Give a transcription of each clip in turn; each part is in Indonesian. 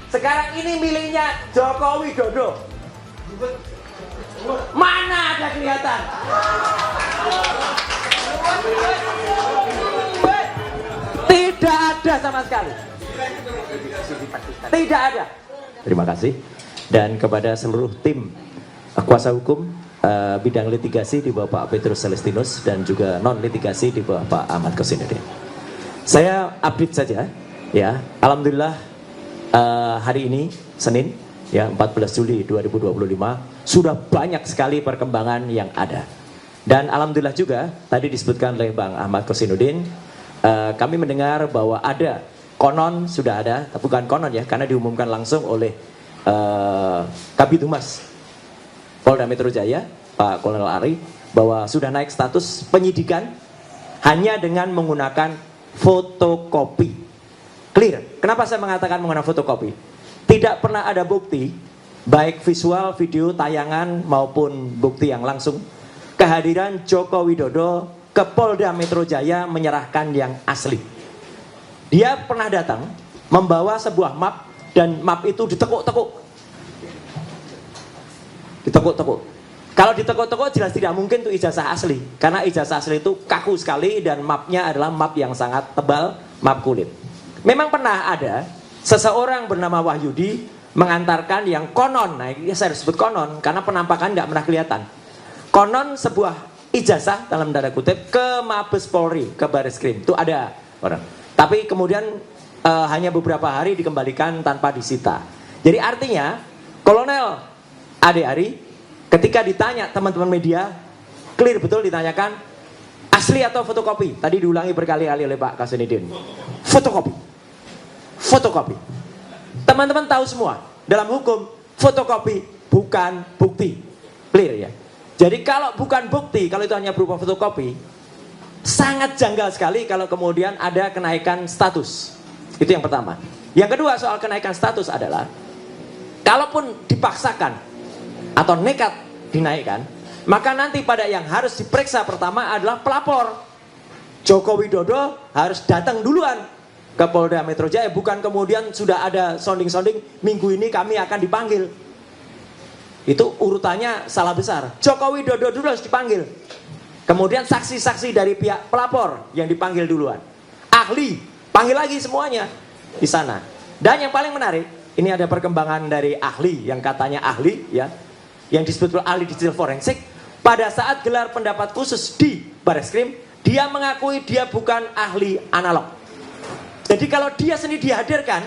Sekarang ini miliknya Joko Widodo. Mana ada kelihatan? Tidak ada sama sekali. Tidak ada. Terima kasih. Dan kepada seluruh tim kuasa hukum bidang litigasi di bawah Pak Petrus Celestinus dan juga non litigasi di bawah Pak Ahmad Kosinudin. Saya update saja ya. Alhamdulillah hari ini Senin ya 14 Juli 2025 sudah banyak sekali perkembangan yang ada. Dan alhamdulillah juga tadi disebutkan oleh Bang Ahmad Kosinudin, kami mendengar bahwa ada konon sudah ada, bukan konon ya, karena diumumkan langsung oleh Kabid Humas Polda Metro Jaya, Pak Kolonel Ari, bahwa sudah naik status penyidikan hanya dengan menggunakan fotokopi. Clear. Kenapa saya mengatakan menggunakan fotokopi? Tidak pernah ada bukti, baik visual, video, tayangan maupun bukti yang langsung kehadiran Joko Widodo ke Polda Metro Jaya menyerahkan yang asli. Dia pernah datang membawa sebuah map dan map itu ditekuk-tekuk. Ditekuk-tekuk. Kalau ditekuk-tekuk jelas tidak mungkin itu ijazah asli, karena ijazah asli itu kaku sekali dan mapnya adalah map yang sangat tebal, map kulit. Memang pernah ada seseorang bernama Wahyudi mengantarkan yang konon, nah ini saya sebut konon karena penampakan nggak pernah kelihatan. Konon sebuah ijazah dalam tanda kutip ke Mabes Polri, ke Baris Krim, itu ada orang. Tapi kemudian hanya beberapa hari dikembalikan tanpa disita. Jadi artinya Kolonel Ade Ari ketika ditanya teman-teman media, clear betul ditanyakan asli atau fotokopi. Tadi diulangi berkali-kali oleh Pak Kosinudin. Fotokopi. Fotokopi. Teman-teman tahu semua, dalam hukum fotokopi bukan bukti. Clear ya. Jadi kalau bukan bukti, kalau itu hanya berupa fotokopi, sangat janggal sekali kalau kemudian ada kenaikan status. Itu yang pertama. Yang kedua soal kenaikan status adalah kalaupun dipaksakan atau nekat dinaikkan, maka nanti pada yang harus diperiksa pertama adalah pelapor. Joko Widodo harus datang duluan ke Polda Metro Jaya, bukan kemudian sudah ada sounding-sounding minggu ini kami akan dipanggil. Itu urutannya salah besar. Joko Widodo dulu harus dipanggil. Kemudian saksi-saksi dari pihak pelapor yang dipanggil duluan. Ahli, panggil lagi semuanya di sana. Dan yang paling menarik, ini ada perkembangan dari ahli yang katanya ahli ya, yang disebut ahli digital forensik. Pada saat gelar pendapat khusus di Bareskrim, dia mengakui dia bukan ahli analog. Jadi kalau dia sendiri dihadirkan,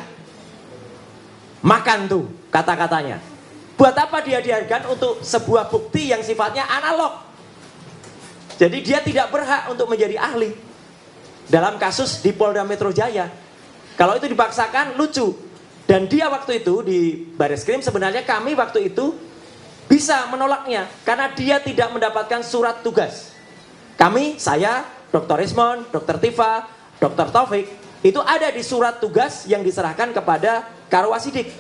makan tuh kata-katanya. Buat apa dia dihadirkan untuk sebuah bukti yang sifatnya analog? Jadi dia tidak berhak untuk menjadi ahli dalam kasus di Polda Metro Jaya. Kalau itu dipaksakan lucu. Dan dia waktu itu di Bareskrim sebenarnya kami waktu itu bisa menolaknya karena dia tidak mendapatkan surat tugas. Kami, saya, Dr. Ismon, Dr. Tifa, Dr. Taufik, itu ada di surat tugas yang diserahkan kepada Karwasidik.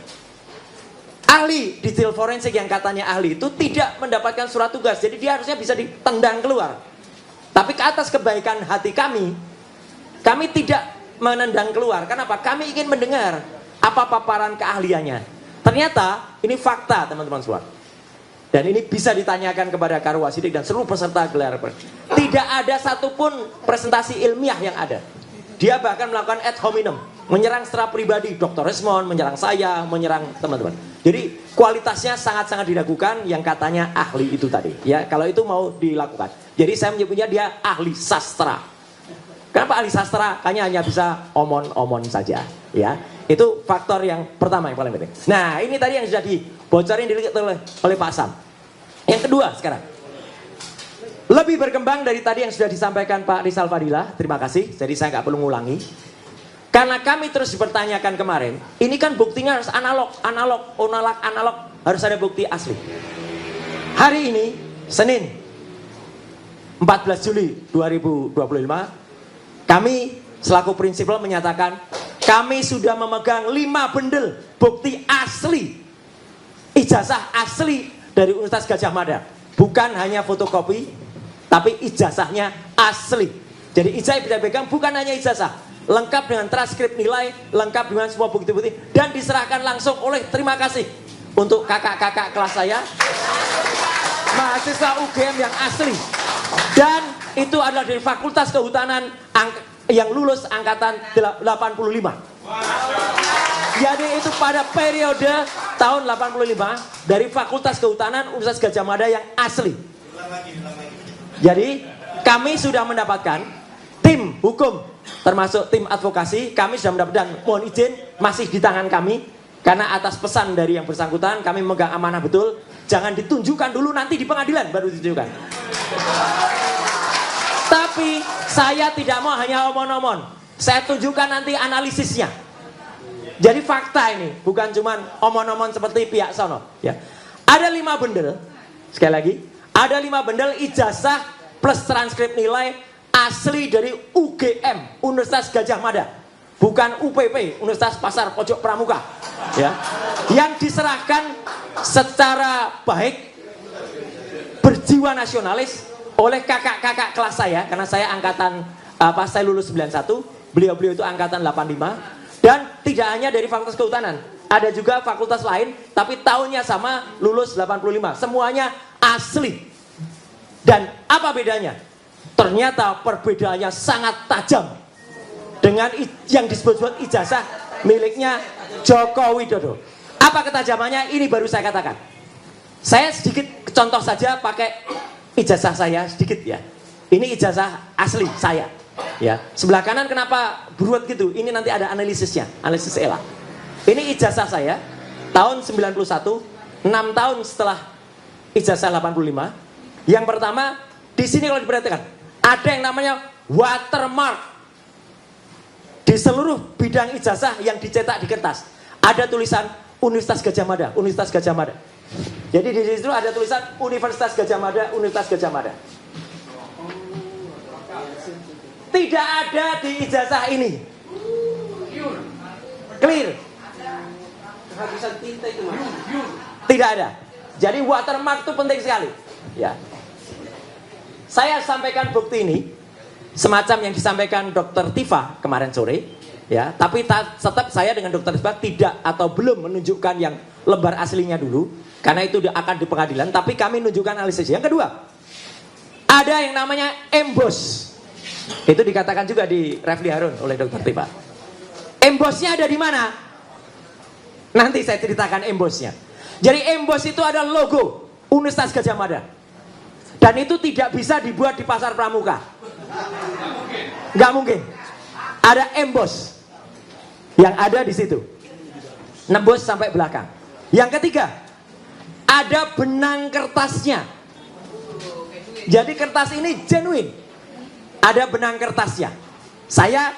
Ahli digital forensik yang katanya ahli itu tidak mendapatkan surat tugas, jadi dia harusnya bisa ditendang keluar. Tapi ke atas kebaikan hati kami tidak menendang keluar. Kenapa? Kami ingin mendengar apa paparan keahliannya. Ternyata ini fakta teman-teman semua. Dan ini bisa ditanyakan kepada Karwasidik dan seluruh peserta gelar. Tidak ada satupun presentasi ilmiah yang ada. Dia bahkan melakukan ad hominem, menyerang secara pribadi, Dr. Resmond, menyerang saya, menyerang teman-teman. Jadi kualitasnya sangat-sangat diragukan yang katanya ahli itu tadi. Ya, kalau itu mau dilakukan. Jadi saya menyebutnya dia ahli sastra. Kenapa ahli sastra? Hanya bisa omon-omon saja. Ya, itu faktor yang pertama yang paling penting. Nah, ini tadi yang sudah dibocorin oleh Pak Sam. Yang kedua sekarang. Lebih berkembang dari tadi yang sudah disampaikan Pak Rizal Fadilah, terima kasih, jadi saya nggak perlu ngulangi. Karena kami terus dipertanyakan kemarin, ini kan buktinya harus analog, harus ada bukti asli. Hari ini, Senin, 14 Juli 2025, kami selaku prinsipal menyatakan, kami sudah memegang 5 bendel bukti asli, ijazah asli dari Universitas Gadjah Mada. Bukan hanya fotokopi, tapi ijazahnya asli. Jadi ijazah yang bisa pegang bukan hanya ijazah, lengkap dengan transkrip nilai, lengkap dengan semua bukti-bukti, dan diserahkan langsung oleh, terima kasih untuk kakak-kakak kelas saya, mahasiswa UGM yang asli. Dan itu adalah dari Fakultas Kehutanan yang lulus angkatan 85. Jadi itu pada periode tahun 85 dari Fakultas Kehutanan Universitas Gadjah Mada yang asli. Jadi kami sudah mendapatkan tim hukum termasuk tim advokasi, kami sudah mendapatkan, mohon izin masih di tangan kami karena atas pesan dari yang bersangkutan kami memegang amanah betul, jangan ditunjukkan dulu, nanti di pengadilan baru ditunjukkan. Tapi saya tidak mau hanya omon-omon, saya tunjukkan nanti analisisnya. Jadi fakta ini bukan cuman omon-omon seperti pihak sono ya. Ada 5 bendel, sekali lagi ada 5 bendel ijazah plus transkrip nilai asli dari UGM, Universitas Gadjah Mada, bukan UPP, Universitas Pasar Pojok Pramuka ya, yang diserahkan secara baik, berjiwa nasionalis oleh kakak-kakak kelas saya, karena saya angkatan saya lulus 91, beliau-beliau itu angkatan 85. Dan tidak hanya dari Fakultas Kehutanan, ada juga fakultas lain, tapi tahunnya sama, lulus 85. Semuanya asli. Dan apa bedanya? Ternyata perbedaannya sangat tajam dengan yang disebut-sebut ijazah miliknya Joko Widodo. Apa ketajamannya? Ini baru saya katakan. Saya sedikit contoh saja pakai ijazah saya sedikit ya. Ini ijazah asli saya. Ya, sebelah kanan kenapa beruat gitu? Ini nanti ada analisisnya, analisis ELA. Ini ijazah saya tahun 91, 6 tahun setelah ijazah 85. Yang pertama, di sini kalau diperhatikan, ada yang namanya watermark di seluruh bidang ijazah yang dicetak di kertas. Ada tulisan Universitas Gadjah Mada, Universitas Gadjah Mada. Jadi di situ ada tulisan Universitas Gadjah Mada, Universitas Gadjah Mada. Tidak ada di ijazah ini. Clear. Kehabisan tinta itu Mas. Tidak ada. Jadi watermark itu penting sekali. Ya. Saya sampaikan bukti ini semacam yang disampaikan Dr. Tifa kemarin sore, ya. Tapi tetap saya dengan Dr. Tifa tidak atau belum menunjukkan yang lembar aslinya dulu, karena itu akan di pengadilan. Tapi kami menunjukkan analisis. Yang kedua, ada yang namanya emboss. Itu dikatakan juga di Refli Harun oleh Dr. Tifa. Embossnya ada di mana? Nanti saya ceritakan embossnya. Jadi emboss itu ada logo Universitas Gadjah Mada. Dan itu tidak bisa dibuat di Pasar Pramuka. Nggak mungkin. Ada emboss yang ada di situ. Nembus sampai belakang. Yang ketiga, ada benang kertasnya. Jadi kertas ini genuine. Ada benang kertasnya. Saya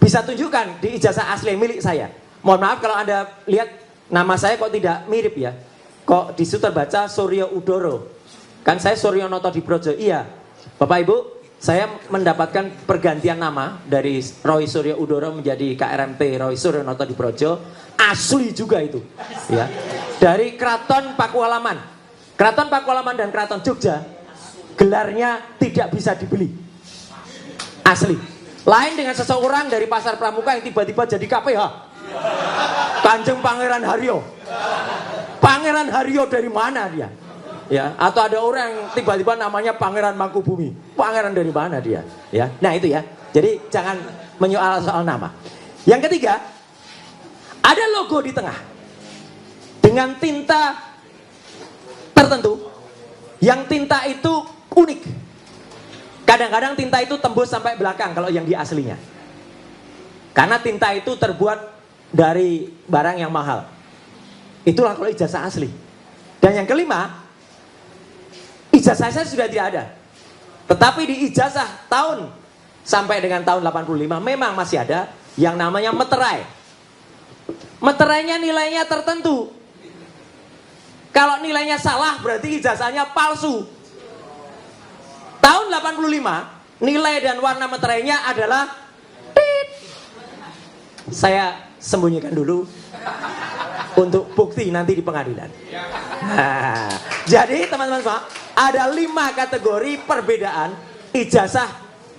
bisa tunjukkan di ijazah asli milik saya. Mohon maaf kalau Anda lihat nama saya kok tidak mirip ya. Kok di situ terbaca Suryo Udoro. Kan saya Suryo Noto Dibrojo. Iya. Bapak Ibu, saya mendapatkan pergantian nama dari Roy Suryo Udoro menjadi KRMT Roy Suryo Noto Dibrojo. Asli juga itu. Ya. Dari Keraton Pakualaman. Keraton Pakualaman dan Keraton Jogja gelarnya tidak bisa dibeli. Asli. Lain dengan seseorang dari Pasar Pramuka yang tiba-tiba jadi KPH. Kanjeng Pangeran Haryo. Pangeran Haryo dari mana dia? Ya, atau ada orang yang tiba-tiba namanya Pangeran Mangkubumi. Pangeran dari mana dia? Ya. Nah, itu ya. Jadi jangan menyoal soal nama. Yang ketiga, ada logo di tengah. Dengan tinta tertentu. Yang tinta itu unik. Kadang-kadang tinta itu tembus sampai belakang kalau yang di aslinya. Karena tinta itu terbuat dari barang yang mahal. Itulah kalau ijazah asli. Dan yang kelima, ijazah saya sudah tidak ada. Tetapi di ijazah tahun sampai dengan tahun 85 memang masih ada yang namanya meterai. Meterainya nilainya tertentu. Kalau nilainya salah berarti ijazahnya palsu. Tahun 85 nilai dan warna meterainya adalah tit. Saya sembunyikan dulu untuk bukti nanti di pengadilan. Nah, jadi teman-teman semua, ada 5 kategori perbedaan ijazah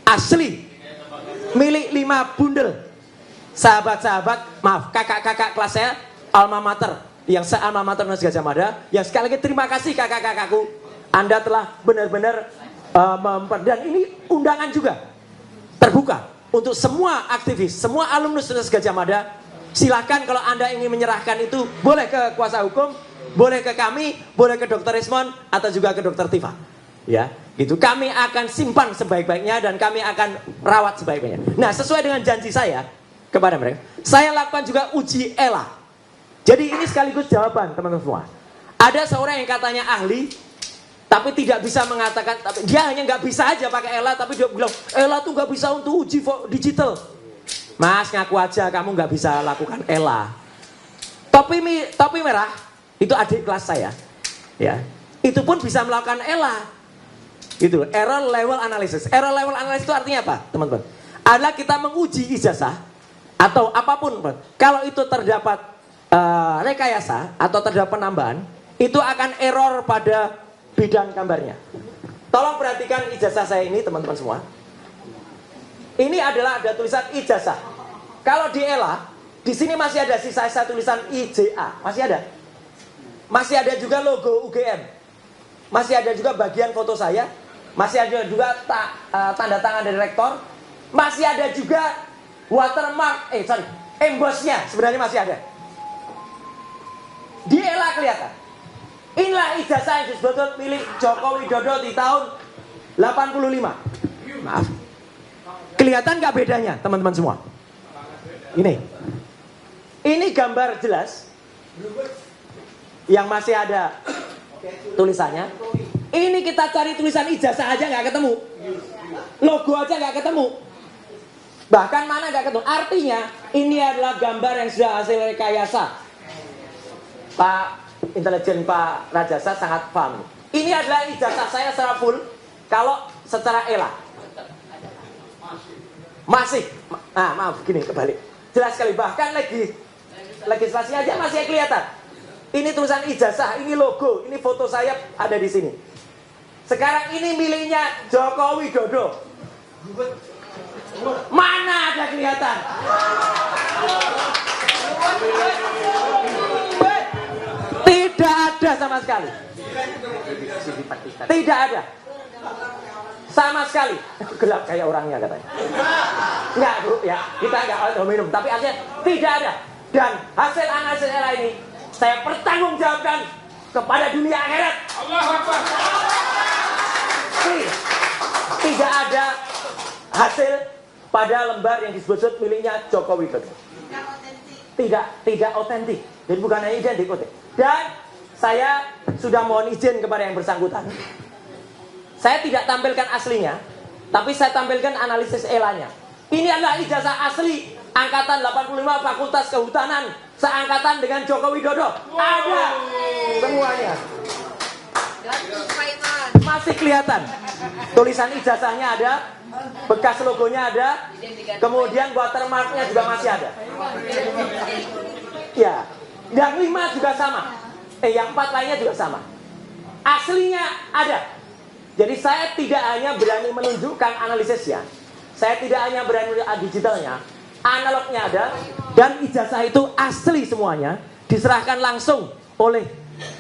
asli milik 5 bundel sahabat-sahabat, maaf, kakak-kakak kelas saya alma mater, yang se-alma mater Universitas Gadjah Mada, yang sekali lagi terima kasih kakak-kakakku, Anda telah benar-benar dan ini undangan juga terbuka untuk semua aktivis, semua alumnus Universitas Gadjah Mada. Silakan kalau Anda ingin menyerahkan itu, boleh ke kuasa hukum, boleh ke kami, boleh ke Dr. Rismon, atau juga ke Dr. Tifa. Ya, gitu. Kami akan simpan sebaik-baiknya dan kami akan rawat sebaik-baiknya. Nah, sesuai dengan janji saya kepada mereka, saya lakukan juga uji ELA. Jadi ini sekaligus jawaban teman-teman semua. Ada seorang yang katanya ahli, tapi tidak bisa mengatakan, dia hanya nggak bisa aja pakai ELA, tapi dia bilang ELA tuh nggak bisa untuk uji digital. Mas, ngaku aja kamu nggak bisa lakukan ELA. Topi merah itu adik kelas saya, ya. Itu pun bisa melakukan ELA. Gitu, error level analysis. Error level analysis itu artinya apa, teman-teman? Adalah kita menguji ijazah atau apapun, kalau itu terdapat rekayasa atau terdapat penambahan, itu akan error pada bidang gambarnya. Tolong perhatikan ijazah saya ini, teman-teman semua. Ini adalah ada tulisan ijazah. Kalau di ELA, di sini masih ada sisa tulisan IJA, masih ada. Masih ada juga logo UGM. Masih ada juga bagian foto saya. Masih ada juga tanda tangan dari rektor. Masih ada juga watermark, embossnya sebenarnya masih ada. Di ELA kelihatan. Inilah ijazah yang disebut milik Joko Widodo di tahun 85. Maaf. Kelihatan nggak bedanya, teman-teman semua? Ini gambar jelas. Yang masih ada tulisannya. Ini kita cari tulisan ijazah aja nggak ketemu. Logo aja nggak ketemu. Bahkan mana nggak ketemu. Artinya ini adalah gambar yang sudah hasil rekayasa. Pak intelijen Pak Rajasa sangat paham. Ini adalah ijazah saya secara full. Kalau secara ELA masih, maaf gini kebalik. Jelas sekali, bahkan legislasinya aja masih kelihatan. Ini tulisan ijazah, ini logo, ini foto saya ada di sini. Sekarang ini miliknya Joko Widodo. Mana ada kelihatan? Tidak ada sama sekali. Tidak ada. Sama sekali. Gelap kayak orangnya katanya. Enggak bro, ya kita enggak minum. Tapi artinya tidak ada. Dan hasil analisis ELA ini saya pertanggungjawabkan kepada dunia akhirat. Allahu Akbar. Tidak ada hasil pada lembar yang disebut miliknya Joko Widodo. Tidak otentik. Jadi bukan hanya identik. Dan saya sudah mohon izin kepada yang bersangkutan. Saya tidak tampilkan aslinya, tapi saya tampilkan analisis ELA-nya. Ini adalah ijazah asli angkatan 85 Fakultas Kehutanan, seangkatan dengan Joko Widodo. Ada semuanya. Masih kelihatan. Tulisan ijazahnya ada, bekas logonya ada, kemudian watermarknya juga masih ada. Ya, yang 5 juga sama. Yang 4 lainnya juga sama. Aslinya ada. Jadi saya tidak hanya berani menunjukkan analisisnya, saya tidak hanya berani digitalnya, analognya ada, dan ijazah itu asli semuanya, diserahkan langsung oleh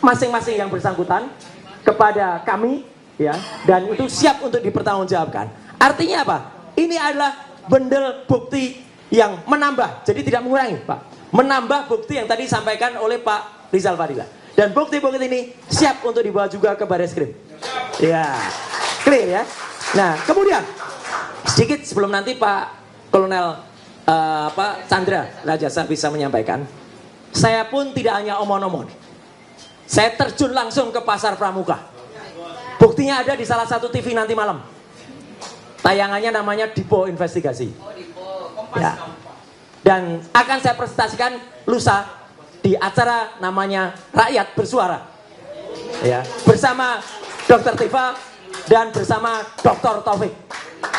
masing-masing yang bersangkutan kepada kami, ya, dan itu siap untuk dipertanggungjawabkan. Artinya apa? Ini adalah bendel bukti yang menambah, jadi tidak mengurangi, Pak. Menambah bukti yang tadi disampaikan oleh Pak Rizal Fadila. Dan bukti-bukti ini siap untuk dibawa juga ke Barreskrim. Ya, clear ya. Nah, kemudian sedikit sebelum nanti Pak Kolonel Chandra Rajasa bisa menyampaikan, saya pun tidak hanya omong-omong. Saya terjun langsung ke pasar Pramuka. Buktinya ada di salah satu TV nanti malam. Tayangannya namanya Dipo Investigasi. Ya. Dan akan saya presentasikan lusa di acara namanya Rakyat Bersuara. Ya, bersama Dr. Tifa dan bersama Dr. Taufik.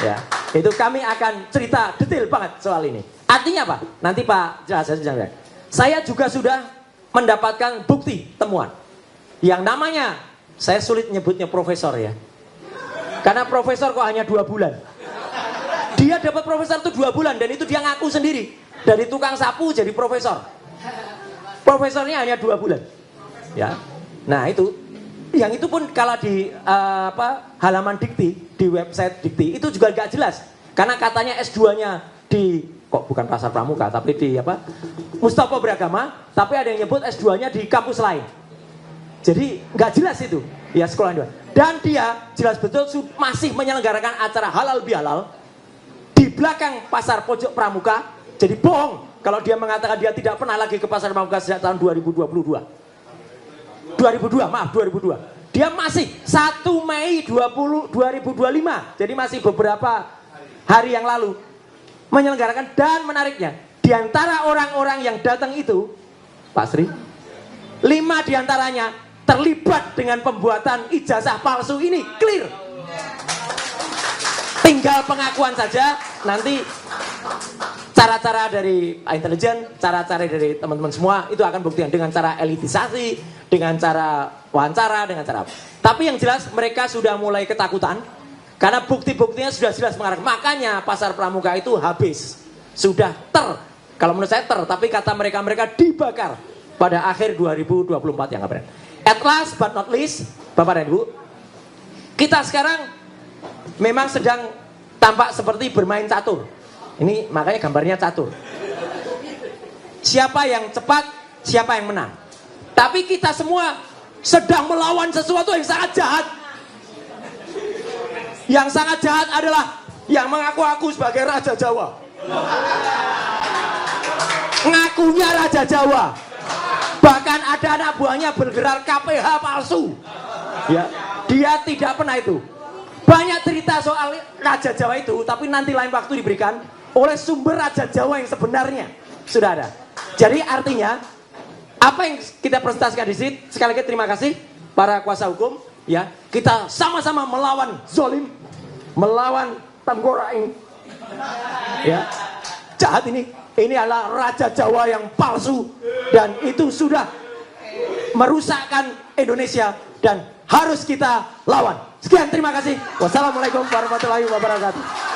Ya, itu kami akan cerita detail banget soal ini. Artinya apa? Nanti Pak jelaskan. Saya juga sudah mendapatkan bukti temuan yang namanya, saya sulit nyebutnya profesor ya, karena profesor kok hanya 2 bulan Dia dapat profesor itu 2 bulan dan itu dia ngaku sendiri. Dari tukang sapu jadi profesor. Profesornya hanya 2 bulan. Ya. Nah, itu yang itu pun kalau di halaman Dikti, di website Dikti itu juga nggak jelas. Karena katanya S2-nya di kok bukan Pasar Pramuka tapi di Mustafa Beragama, tapi ada yang nyebut S2-nya di kampus lain. Jadi nggak jelas itu. Ya, sekolah 2. Dan dia jelas betul masih menyelenggarakan acara halal bihalal di belakang Pasar Pojok Pramuka. Jadi bohong kalau dia mengatakan dia tidak pernah lagi ke Pasar Pramuka sejak tahun 2022. 2002. Dia masih 1 Mei 2025. Jadi masih beberapa hari yang lalu menyelenggarakan. Dan menariknya, di antara orang-orang yang datang itu, Pak Sri, 5 diantaranya terlibat dengan pembuatan ijazah palsu ini. Clear. Tinggal pengakuan saja. Nanti cara-cara dari intelijen, cara-cara dari teman-teman semua itu akan buktikan dengan cara elitisasi, dengan cara wawancara, dengan cara apa. Tapi yang jelas mereka sudah mulai ketakutan karena bukti-buktinya sudah jelas mengarah. Makanya Pasar Pramuka itu habis. Sudah kalau menurut saya tapi kata mereka dibakar pada akhir 2024 yang kemarin. At last but not least, Bapak dan Ibu, kita sekarang memang sedang tampak seperti bermain catur. Ini makanya gambarnya catur. Siapa yang cepat, siapa yang menang. Tapi kita semua sedang melawan sesuatu yang sangat jahat. Yang sangat jahat adalah yang mengaku-ngaku sebagai Raja Jawa. Ngakunya Raja Jawa. Bahkan ada anak buahnya bergerak KPH palsu. Ya, dia tidak pernah itu. Banyak cerita soal Raja Jawa itu, tapi nanti lain waktu diberikan oleh sumber Raja Jawa yang sebenarnya sudah ada. Jadi artinya apa yang kita presentasikan di sini, sekali lagi terima kasih para kuasa hukum. Ya, kita sama-sama melawan zolim, melawan tenggorak. Ya, jahat ini. Ini adalah Raja Jawa yang palsu dan itu sudah merusakkan Indonesia dan harus kita lawan. Sekian, terima kasih. Wassalamualaikum warahmatullahi wabarakatuh.